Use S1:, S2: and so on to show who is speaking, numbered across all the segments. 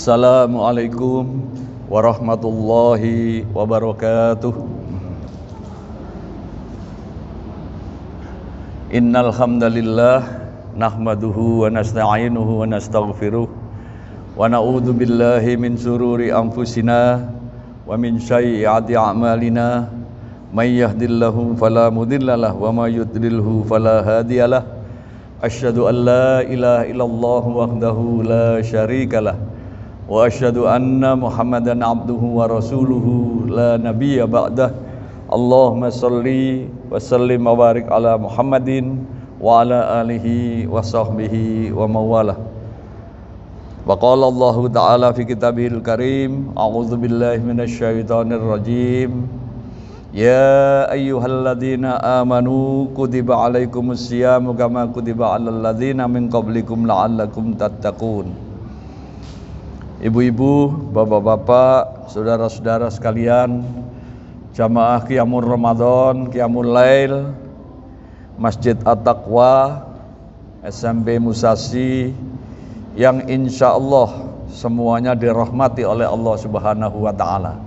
S1: Assalamualaikum warahmatullahi wabarakatuh. Innal hamdalillah nahmaduhu wa nasta'inuhu wa nastaghfiruh wa na'udzu billahi min shururi anfusina wa min sayyiati a'malina may yahdihillahu fala mudhillalah wa may yudlilhu fala hadiyalah. Asyhadu an la ilaha illallah wahdahu la syarikalah wa asyhadu anna Muhammadan abduhu wa rasuluhu la nabiyya ba'dah. Allahumma sholli wa sallim wa barik ala Muhammadin wa ala alihi wa sahbihi wa mawalah. Wa qala Allah ta'ala fi kitabihil karim, a'udzu billahi minasy syaithanir rajim. Ya ayyuhalladzina amanu kutiba alaikumus syiyamu kama kutiba alal ladzina min qablikum la'allakum tattaqun. Ibu-ibu, bapak-bapak, saudara-saudara sekalian, jamaah Qiyamul Ramadan, Qiyamul Lail, Masjid At-Taqwa, SMP Musasi, yang insya Allah semuanya dirahmati oleh Allah Subhanahu wa Ta'ala.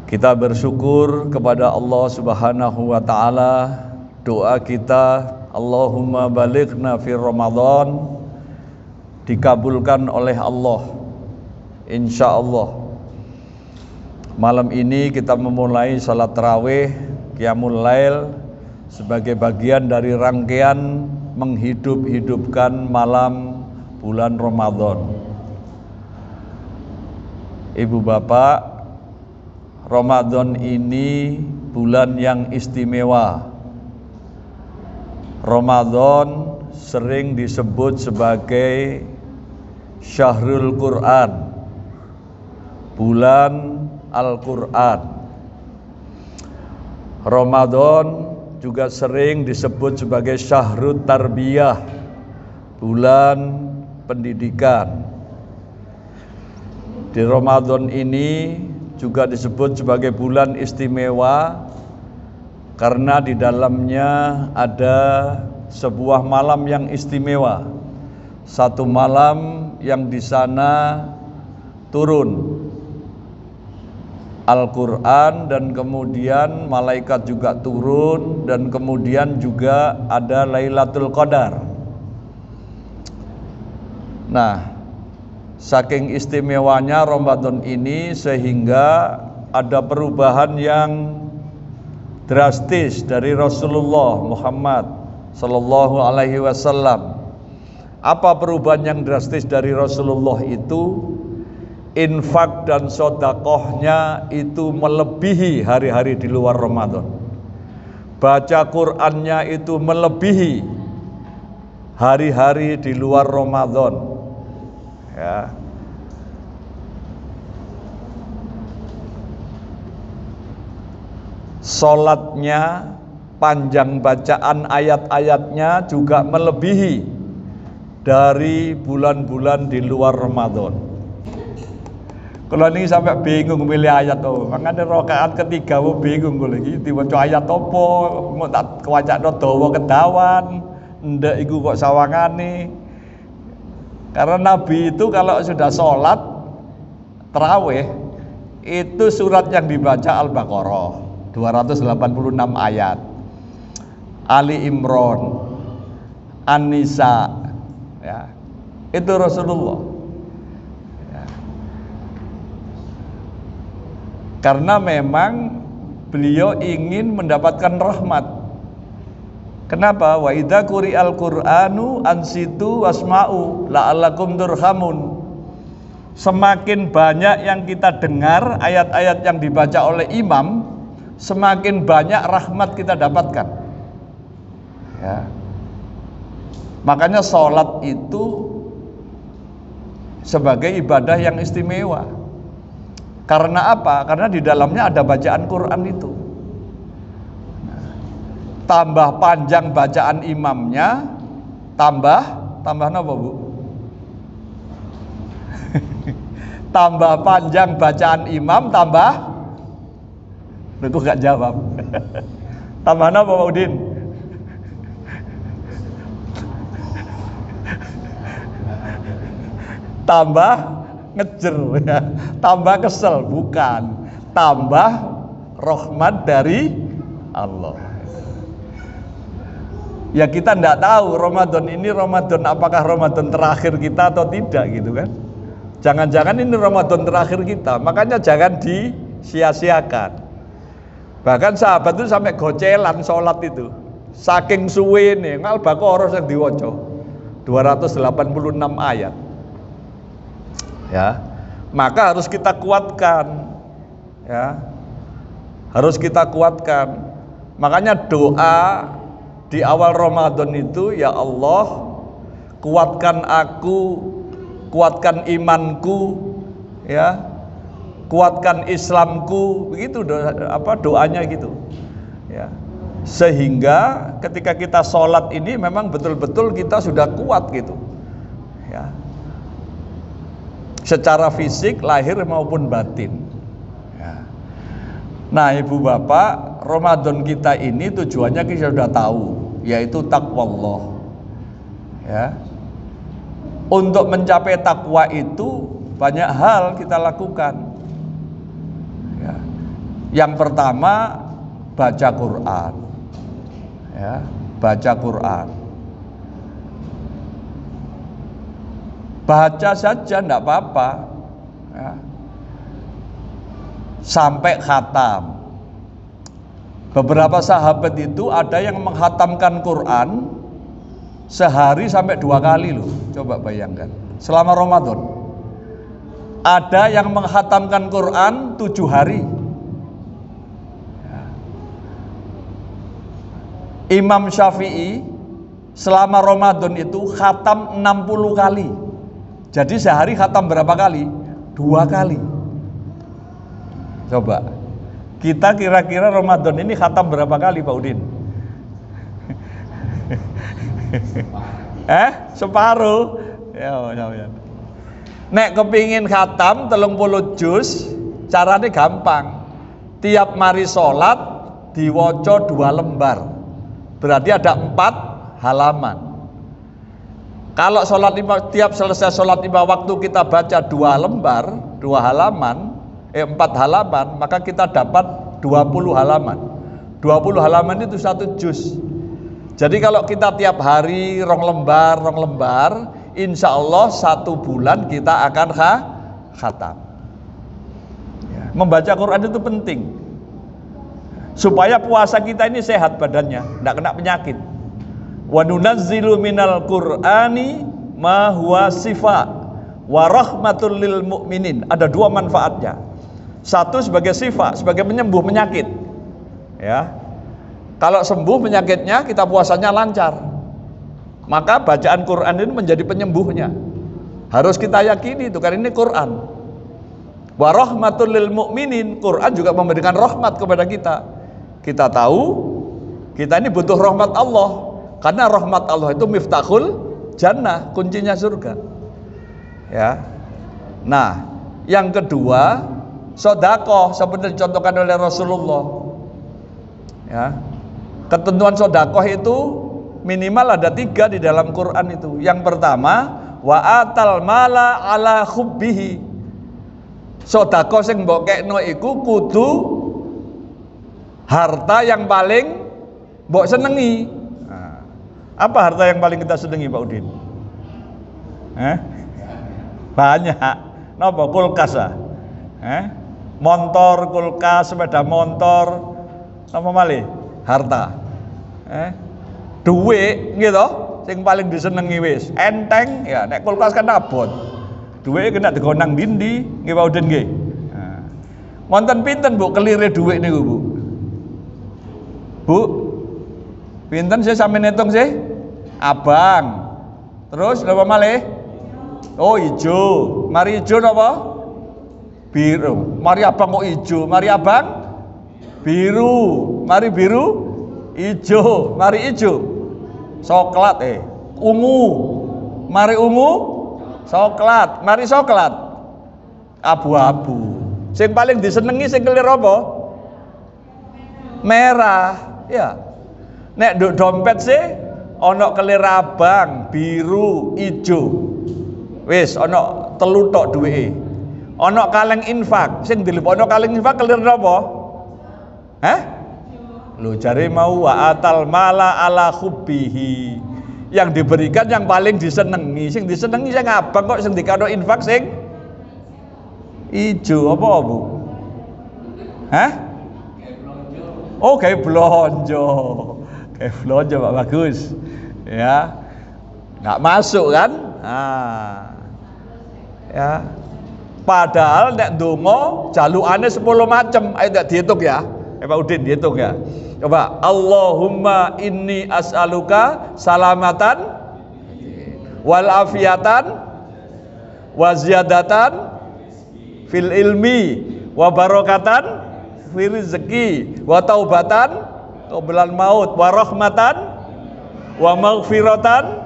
S1: Kita bersyukur kepada Allah Subhanahu wa Ta'ala. Doa kita, Allahumma balighna fi Ramadan, dikabulkan oleh Allah, insya Allah. Malam ini kita memulai salat tarawih Qiyamul Lail sebagai bagian dari rangkaian menghidup-hidupkan malam bulan Ramadan. Ibu bapak, Ramadan ini bulan yang istimewa. Ramadan sering disebut sebagai Syahrul Quran, bulan Al-Quran. Ramadan juga sering disebut sebagai Syahrul Tarbiyah, bulan pendidikan. Di Ramadan ini juga disebut sebagai bulan istimewa karena di dalamnya ada sebuah malam yang istimewa. Satu malam yang di sana turun Al-Quran dan kemudian malaikat juga turun dan kemudian juga ada Lailatul Qadar. Nah, saking istimewanya Ramadan ini sehingga ada perubahan yang drastis dari Rasulullah Muhammad sallallahu alaihi wasallam. Apa perubahan yang drastis dari Rasulullah itu? Infak dan sedekahnya itu melebihi hari-hari di luar Ramadan. Baca Qur'annya itu melebihi hari-hari di luar Ramadan. Ya. Salatnya, panjang bacaan ayat-ayatnya juga melebihi dari bulan-bulan di luar Ramadan. Kalau ini sampai bingung milih ayat tuh, makanya rakaat ketiga mau bingung gue lagi, diwaca ayat apa, mau tak kewajak dawa kedawan, ndak iku kok sawangane. Karena Nabi itu kalau sudah sholat tarawih itu surat yang dibaca Al-Baqarah 286 ayat, Ali Imran, An-Nisa, ya, itu Rasulullah. Karena memang beliau ingin mendapatkan rahmat. Kenapa? Wa idza quri'al Qur'anu ansitu wasma'u la'allakum turhamun. Semakin banyak yang kita dengar ayat-ayat yang dibaca oleh imam, semakin banyak rahmat kita dapatkan. Ya. Makanya sholat itu sebagai ibadah yang istimewa. Karena apa? Karena di dalamnya ada bacaan Quran itu. Tambah panjang bacaan imamnya, tambah apa Bu? Tambah panjang bacaan imam, tambah Aku gak jawab. Tambah apa Pak Udin? tambah ngejer ya. Tambah kesel, bukan. Tambah rahmat dari Allah. Ya kita tidak tahu Ramadan ini apakah Ramadan terakhir kita atau tidak gitu kan. Jangan-jangan ini Ramadan terakhir kita, makanya jangan disia-siakan. Bahkan sahabat itu sampai gocelan sholat itu, saking suwe nih, Al-Baqarah yang diwaca 286 ayat. Ya, maka harus kita kuatkan, ya, harus kita kuatkan. Makanya doa di awal Ramadan itu, ya Allah, kuatkan aku, kuatkan imanku, ya, kuatkan Islamku, begitu doanya gitu, ya. Sehingga ketika kita sholat ini memang betul-betul kita sudah kuat gitu, ya, secara fisik, lahir maupun batin. Ya. Nah, ibu bapak, Ramadan kita ini tujuannya kita sudah tahu, yaitu taqwallah. Ya. Untuk mencapai takwa itu banyak hal kita lakukan. Ya. Yang pertama baca Quran. Ya, baca Quran. Baca saja enggak apa-apa. Ya. Sampai khatam. Beberapa sahabat itu ada yang menghatamkan Quran sehari sampai 2 kali loh. Coba bayangkan. Selama Ramadan. Ada yang menghatamkan Quran 7 hari. Ya. Imam Syafi'i selama Ramadan itu khatam 60 kali. Jadi sehari khatam berapa kali? 2 kali. Coba. Kita kira-kira Ramadan ini khatam berapa kali Pak Udin? Separuh. Ya. Nek kepingin khatam 30 juz, caranya gampang. Tiap mari sholat diwaca 2 lembar. Berarti ada 4 halaman. Kalau sholat tiap selesai sholat 5 waktu kita baca 2 lembar, 2 halaman, 4 halaman, maka kita dapat 20 halaman. 20 halaman itu 1 juz. Jadi kalau kita tiap hari rong lembar, insya Allah 1 bulan kita akan khatam. Ya. Membaca Quran itu penting, supaya puasa kita ini sehat badannya, tidak kena penyakit. Wa nunazzilu minal Qur'ani ma huwa sifa wa rahmatul lil mu'minin. Ada 2 manfaatnya. Satu sebagai sifat, sebagai penyembuh penyakit. Ya. Kalau sembuh penyakitnya, kita puasanya lancar. Maka bacaan Quran ini menjadi penyembuhnya. Harus kita yakini itu, karena ini Quran. Wa rahmatul lil mu'minin. Quran juga memberikan rahmat kepada kita. Kita tahu kita ini butuh rahmat Allah, karena rahmat Allah itu miftahul jannah, kuncinya surga. Ya. Nah, yang kedua, sedekah seperti dicontohkan oleh Rasulullah. Ya. Ketentuan sedekah itu minimal ada 3 di dalam Quran itu. Yang pertama, wa atal mala ala hubbihi. Sedekah sing mbok kekno iku kudu harta yang paling mbok senengi. Nah, apa harta yang paling kita senengi Pak Udin? Banyak. Napa? Kulkas ah. Motor, kulkas, sepeda motor, apa malih? Harta. Duit gitu, sing paling disenengi wis. Enteng ya, nek kulkas kan abot. Duit kena digonang dindi, nggih Pak Udin nggih. Nah. Wonten pinten Bu kelire duit niku, Bu? Bu? Pinten sih sampe ngitung sih? Abang. Terus napa malih? Oh, ijo. Mari ijo napa? Biru. Mari abang kok ijo? Mari abang biru. Mari biru ijo. Mari ijo coklat ungu. Mari ungu coklat. Mari coklat abu-abu. Sing paling disenengi sing kelir apa? Merah. Ya. Nek dompet sih ono kelir abang, biru, ijo. Wis ono telu tok duweke. Ana kaleng infak, sing dilebokno kaleng infak kelir napa? Hah? Lho jare mau wa atal mala ala hubbihi. Yang diberikan yang paling disenengi, sing disenengi sing abang kok sing dikano infak sing ijo apa, Bu? Hah? Oh, kayak blonjo. Kayak blonjo Pak bagus. Ya. Enggak masuk kan? Ah. Ya. Padahal nek ndonga jalukane 10 macem, ayo ndak dihitung ya. Pak Udin dihitung ya. Coba Allahumma inni as'aluka salamatan wal afiatan wa ziyadatan fil ilmi wa barakatan fil rizqi wa taubatan qablan maut wa rahmatan wa maghfiratan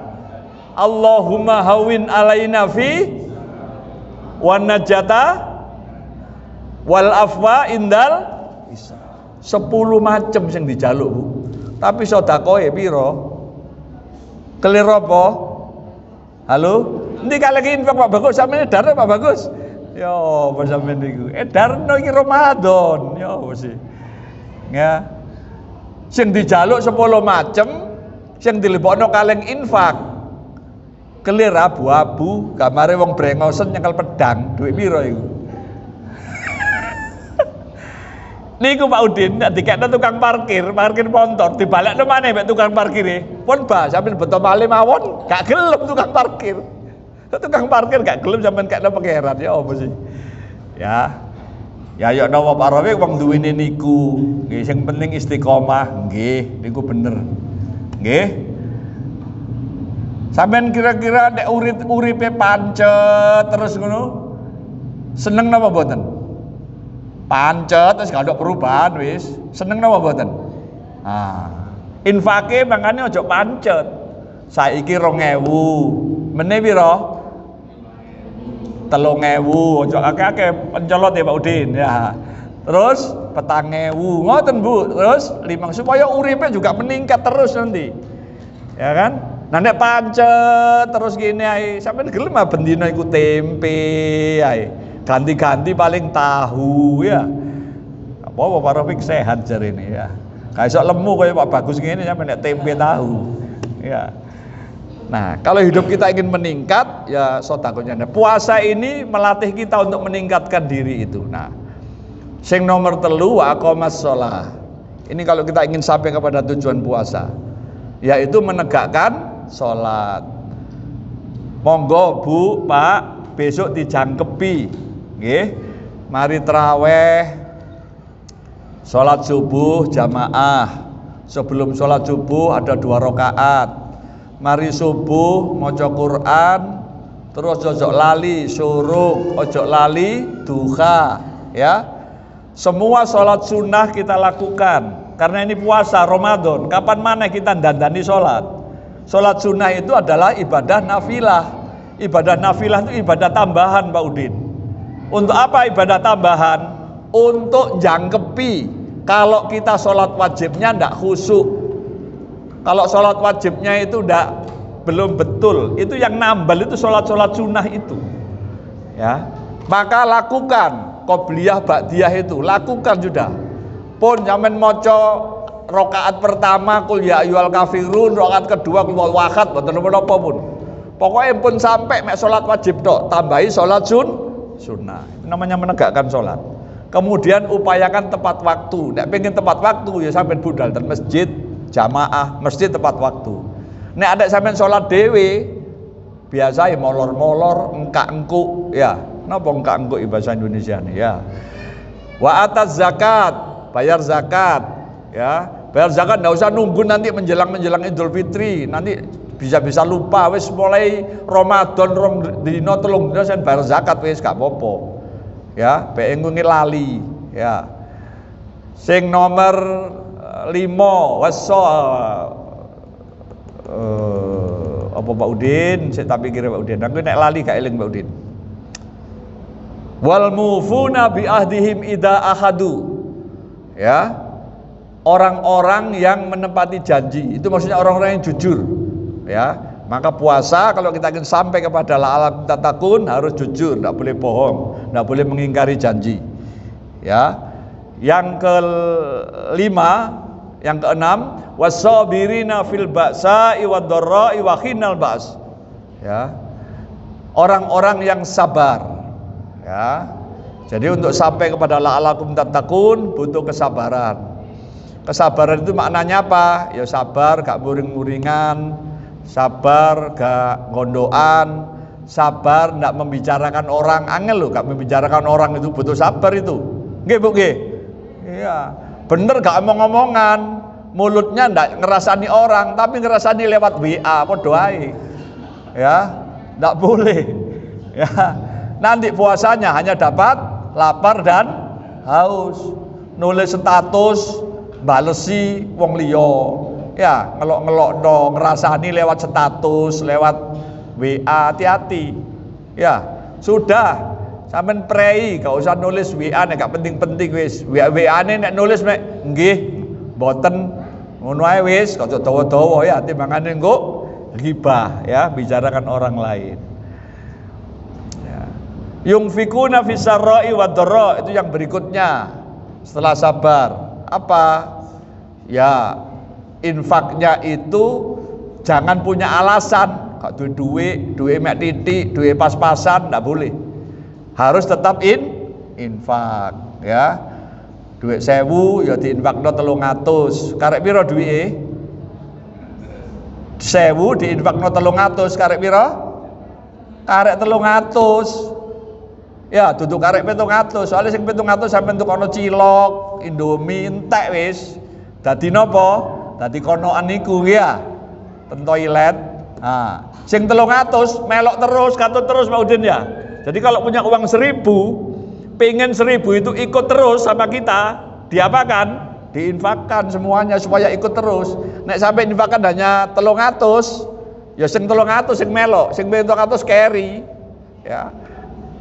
S1: Allahumma hawin alaina fi wa najata wal afwa indal 10 macam sing dijaluk, Bu. Tapi sedekahe piro? Kelir apa? Halo? Endi kaleng infak Pak Bagus sampeyan edar Pak Bagus? Ya, apa sampeyan niku? Edarno iki Ramadan. Ya wis. Ya. Sing dijaluk 10 macam, sing dilebokno kaleng infak. Kelir abu-abu, gamare wong brengosen nyekel pedang, duit piro iku? Niku Pak Udin nek dikekno tukang parkir motor dibalekno maneh mek tukang parkire. Pun bah sampeyan beto malih mawon, gak gelem tukang parkir. Tukang parkir gak gelem sampeyan kekno pangeran ya apa sih? Ya. Ya yo napa Pak Rawi wong duwene niku. Nggih sing penting istiqomah, nggih niku bener. Nggih. Sampeyan kira-kira nek uripe pancet terus ngono. Seneng napa mboten? Pancet terus gak ada perubahan wis. Seneng napa mboten? Infake mangane aja pancet. Saiki 2000. Meneh pira? 3000. Aja akeh-akeh pencolot ya Pak Udin ya. Terus 4000. Ngoten Bu. Terus 5 supaya uripe juga meningkat terus nanti. Ya kan? Nah nek pancet terus gini ae, sampeyan gelem ah bendina iku tempe ae. Ganti-ganti paling tahu ya. Apa Pak Rafiq sehat jarene ya. Gak iso lemu kaya Pak Bagus ngene sampe nek tempe tahu. Ya. Nah, kalau hidup kita ingin meningkat ya sedekahnya. Nah, puasa ini melatih kita untuk meningkatkan diri itu. Nah, sing nomor 3 wa aqamas shalah. Ini kalau kita ingin sampai kepada tujuan puasa, yaitu menegakkan sholat. Monggo Bu, Pak, besok dijangkepi. Nggih, mari taraweh, sholat subuh jamaah. Sebelum sholat subuh ada 2 rakaat. Mari subuh maca Quran, terus ojo lali syuruk, ojo lali duha, ya. Semua sholat sunnah kita lakukan. Karena ini puasa Ramadan. Kapan mana kita dandani sholat? Sholat sunnah itu adalah ibadah nafilah. Ibadah nafilah itu ibadah tambahan, Pak Udin. Untuk apa ibadah tambahan? Untuk jangkepi kalau kita sholat wajibnya ndak khusyuk. Kalau sholat wajibnya itu belum betul. Itu yang nambal itu sholat-sholat sunnah itu. Ya, maka lakukan qobliyah ba'diyah itu, lakukan sudah. Pun zaman maca rakaat pertama kul ya ayyuhal kafirun, rakaat kedua kul huwallahu ahad, mboten napa pun. Pokoknya pun sampai mek salat wajib tok, tambahi salat sunnah. Namanya menegakkan salat. Kemudian upayakan tepat waktu. Nek pengen tepat waktu ya sampean budal ten masjid, jamaah, masjid tepat waktu. Nek ada sampean salat dhewe, biasa ya molor-molor, engkak-engkuk, ya. Napa engkak-engkuk bahasa Indonesia nih ya. Wa ataz zakat, bayar zakat, ya. Bayar zakat enggak usah nunggu nanti menjelang Idul Fitri, nanti bisa lupa wis mulai Ramadan rong dina 3 dina sen bayar zakat wis gak apa-apa. Ya, bae engko lali, ya. Sing nomor 5 wasa apa Pak Udin, saya tak pikir Pak Udin. Aku nek lali gak eling Pak Udin. Wal mufuna bi ahdihim idza ahadu. Ya. Orang-orang yang menepati janji, itu maksudnya orang-orang yang jujur. Ya, Maka puasa kalau kita ingin sampai kepada la'allakum tattaqun harus jujur, tidak boleh bohong, tidak boleh mengingkari janji. Ya. Yang kelima, yang keenam, wasabirina fil ba'sa'i wad-dharra'i wa hinal ba's. Ya. Orang-orang yang sabar. Ya. Jadi untuk sampai kepada la'allakum tattaqun butuh kesabaran. Kesabaran itu maknanya apa? Ya sabar, gak muring-muringan, sabar, gak gondoan, sabar, gak membicarakan orang. Angel loh, gak membicarakan orang itu butuh sabar itu. Nggih Bu nggih? Iya. Bener gak omong-omongan, mulutnya gak ngerasani orang, tapi ngerasani lewat WA, padha ae. Ya, gak boleh. Ya. Nanti puasanya hanya dapat lapar dan haus. Nulis status balesi wong liya. Ya, ngelok-ngelok dong, ngerasani lewat status, lewat WA, hati-hati. Ya, sudah. Sampeyan prei, gak usah nulis WA nek gak penting-penting wis. WA-ne nek nulis mek nggih, mboten ngono ae wis, kok dawa-dawa ya timbangane engko ghibah ya, bicarakan orang lain. Yungfikuna fisarra'i wadh-dharra, itu yang berikutnya setelah sabar. Apa? Ya, infaknya itu jangan punya alasan. Kak duwe mek titik, duwe pas-pasan, ndak boleh. Harus tetap infak, ya. Duit 1000 ya diinfakno 300. Karek pira duwike? 1000 diinfakno 300, karek pira? Karek 300. Ya, duduk karek 700, soalnya sing 700 sampeyan tukono cilok, Indomie entek wis. Dadi napa? Dadi konoan niku ya. Ten toilet. Nah, sing 300 melok terus, katut terus Pak Udin ya. Jadi kalau punya uang 1000, pengen 1000 itu ikut terus sama kita, diapakan? Diinfakkan semuanya supaya ikut terus. Nek sampai infakkan hanya 300, ya sing 300 sing melok, sing 700 carry. Ya.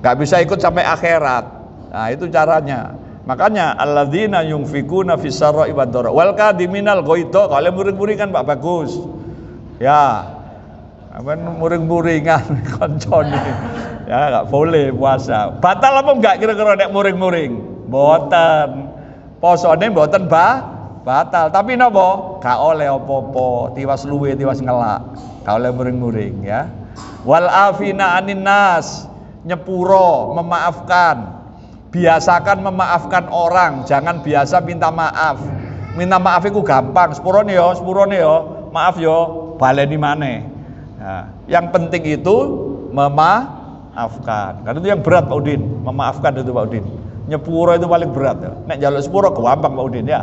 S1: Gak bisa ikut sampai akhirat. Nah itu caranya. Makanya alladzina yunfikuna fis-sarra'i wad-dharra wal kadiminal ghaidha. Kalau muring-muringan Pak bagus. Ya. Apa muring-muringan koncone. Ya gak boleh puasa. Batal apa enggak kira-kira nek muring-muring? Mboten. Posone mboten batal. Tapi napa? Gak oleh apa-apa. Tiwas luwe, tiwas ngelak. Gak oleh muring-muring ya. Wal afina anin nas. Nyepuro, memaafkan. Biasakan memaafkan orang, jangan biasa minta maaf. Minta maaf itu gampang, sepurone ya, maaf yo, baleni maneh. Nah, yang penting itu memaafkan. Karena itu yang berat Pak Udin, memaafkan itu Pak Udin. Nyepuro itu paling berat ya. Nek njaluk sepuro gampang Pak Udin ya.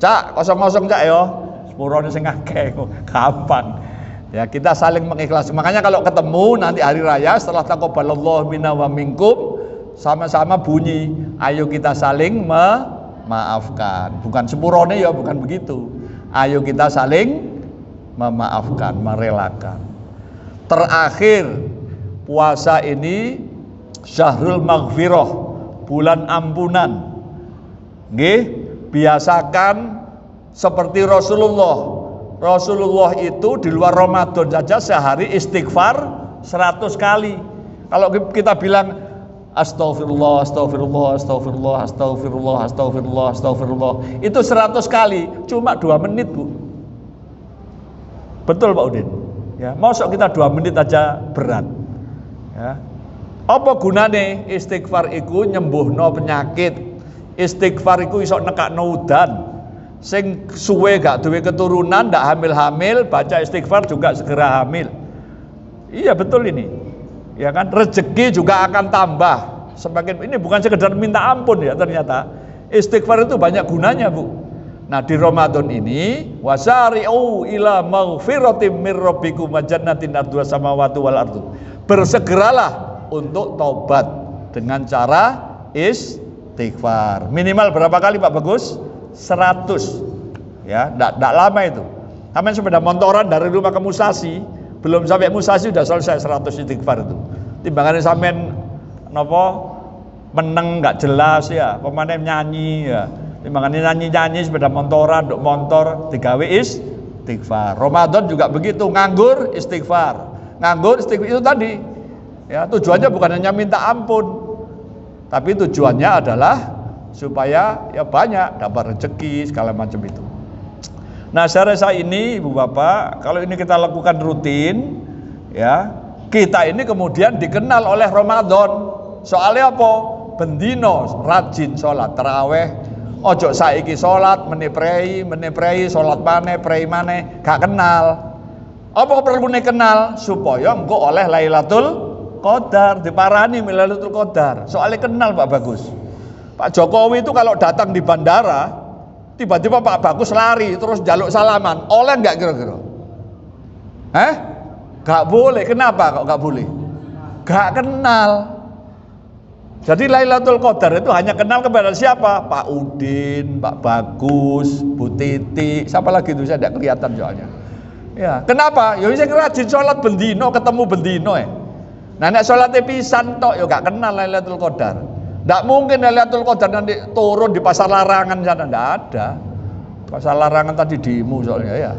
S1: Cak, kosong-kosong cak yo. Sepurone sing akeh gampang. Ya, kita saling mengikhlaskan. Makanya kalau ketemu nanti hari raya setelah taqabbalallahu minna wa minkum, sama-sama bunyi, ayo kita saling memaafkan. Bukan sepurone ya, bukan begitu. Ayo kita saling memaafkan, merelakan. Terakhir, puasa ini syahrul maghfirah, bulan ampunan. Nggih, biasakan seperti Rasulullah itu di luar Ramadan saja sehari istighfar 100 kali. Kalau kita bilang astagfirullah, astagfirullah, astagfirullah, astagfirullah, astagfirullah, astagfirullah, itu 100 kali, cuma 2 menit Bu. Betul Pak Udin. Ya, mosok kita 2 menit aja berat. Ya. Apa gunane istighfar iku nyembuhno penyakit. Istighfar iku iso nekakno udan. Sing suwe gak duwe keturunan, ndak hamil-hamil, baca istighfar juga segera hamil. Iya betul ini. Ya kan, rezeki juga akan tambah. Semakin ini bukan sekedar minta ampun ya ternyata. Istighfar itu banyak gunanya, Bu. Nah, di Ramadan ini wasari'u ila maghfiratim mir rabbikum wa jannatin arduha samawati wal ardu. Bersegeralah untuk taubat dengan cara istighfar. Minimal berapa kali Pak Bagus? 100 ya, enggak lama itu. Sampai sepeda motoran dari rumah ke Musasi, belum sampai Musasi sudah selesai 100 istighfar itu. Timbangannya sampean napa meneng enggak jelas ya, pemane nyanyi ya. Timbangannya nyanyi-nyanyi sepeda motoran, nduk motor digawe istighfar. Ramadan juga begitu, nganggur istighfar. Nganggur istighfar itu tadi. Ya, tujuannya bukan hanya minta ampun, tapi tujuannya adalah supaya ya banyak dapat rezeki segala macam itu. Nah, saya rasa ini Ibu Bapak, kalau ini kita lakukan rutin, ya, kita ini kemudian dikenal oleh Ramadan. Soalnya apa? Bendino rajin sholat taraweh. Ojo saiki sholat meneprei sholat maneh prei maneh gak kenal. Apa perlu kenal supaya engko oleh Lailatul Qadar, diparani Lailatul Qadar. Soalnya kenal Pak Bagus. Pak Jokowi itu kalau datang di bandara, tiba-tiba Pak Bagus lari terus jaluk salaman, oleh nggak kira-kira? Gak boleh. Kenapa kok gak boleh? Gak kenal. Jadi Lailatul Qadar itu hanya kenal kepada siapa? Pak Udin, Pak Bagus, Bu Titi, siapa lagi itu saya tidak kelihatan soalnya. Ya, kenapa? Ya saya rajin sholat bendino, ketemu bendino ya. Nah, nek sholatnya pisan tok ya gak kenal Lailatul Qadar. Nggak mungkin Lailatul Qadar nanti turun di pasar larangan sana, nggak ada. Pasar larangan tadi demo soalnya ya.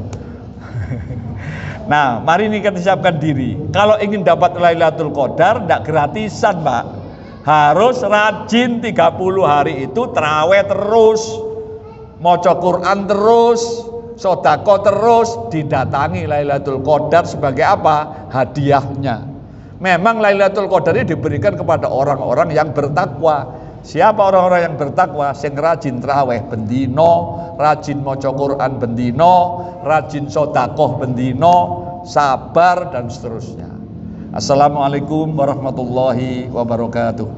S1: Nah, mari ini kita siapkan diri. Kalau ingin dapat Lailatul Qadar, nggak gratisan, Pak. Harus rajin 30 hari itu terawih terus, maca Quran terus, sedekah terus, didatangi Lailatul Qadar sebagai apa? Hadiahnya. Memang Lailatul Qadar ini diberikan kepada orang-orang yang bertakwa. Siapa orang-orang yang bertakwa? Sing rajin tarawih bendino, rajin maca Quran bendino, rajin sedekah bendino, sabar dan seterusnya. Assalamualaikum warahmatullahi wabarakatuh.